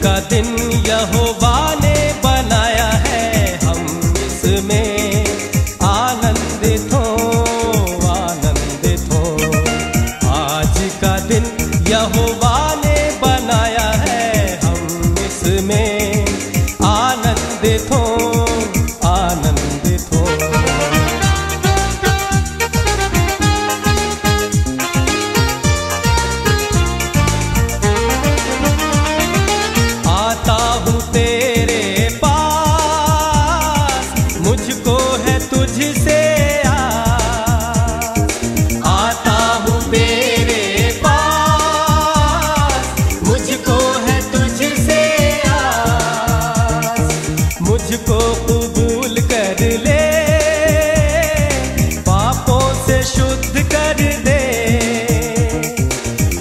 का दिन यहोवा ने बनाया है, हम इसमें आनंदित हो, आनंदित हो। आज का दिन यहोवा ने बनाया है, हम इसमें आनंदित हो, आनंदित हो। आता हूँ तेरे पास, मुझको है तुझसे आस। आता हूँ तेरे पास, मुझको है तुझसे आस। मुझको कबूल कर ले, पापों से शुद्ध कर दे।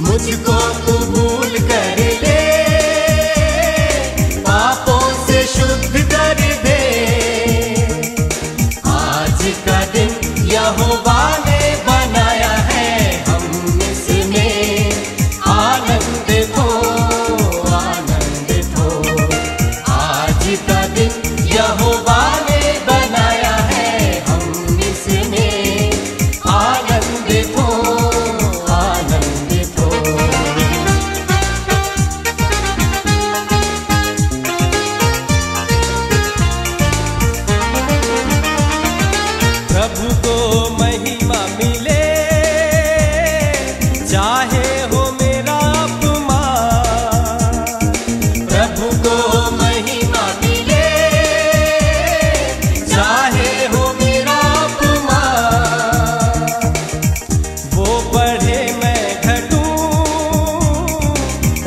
मुझको कबूल कर ले, पापों से शुद्ध कर दे। आज का दिन यहोवा ने बनाया है, हम इसमें आनंदित हो, आनंदित हो। आज का दिन यहोवा ने बनाया है, हम इसमें आनंदित हो, आनंदित हो। प्रभु को महिमा मिले, चाहे हो मेरा अपमान। प्रभु को महिमा मिले, चाहे हो मेरा अपमान। वो बढ़े मैं घटूं,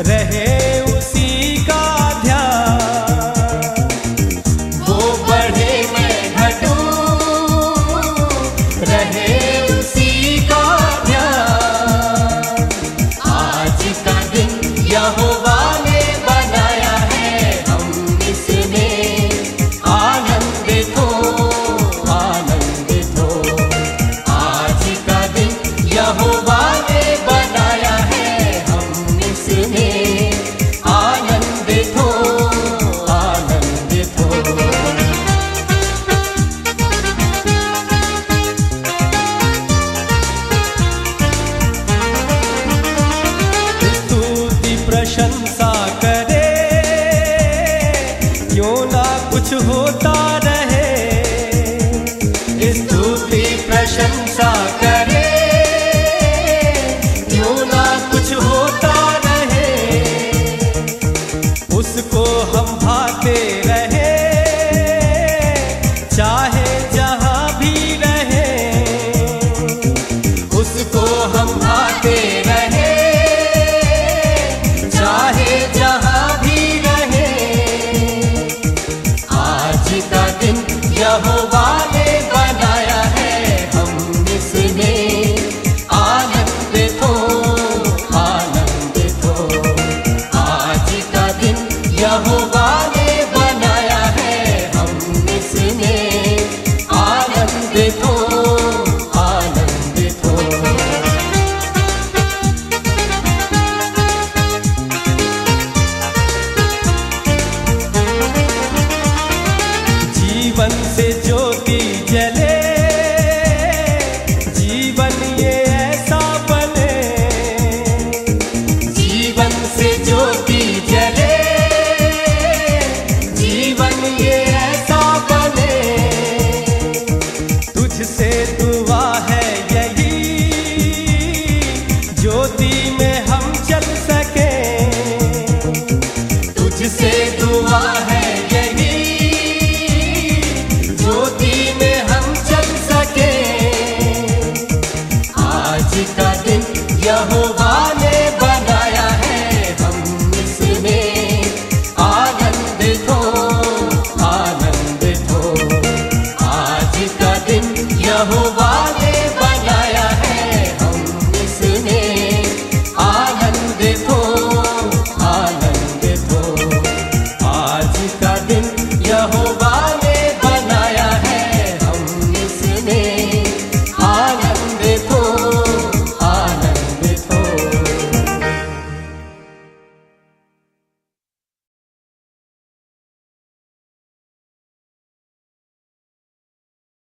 रहे उसी का ध्यान। वो बढ़े मैं घटूं, रहे उसी का ध्यान। आज का दिन यहोवा ने बनाया है, हम इसमें आनंदित हो, आनंदित हो। आज का दिन यहोवा ने बनाया है, हम इसमें आनंदित हो, आनंदित हो। स्तुति प्रशंसा करे, क्यों ना कुछ होता रहे। स्तुति प्रशंसा करे,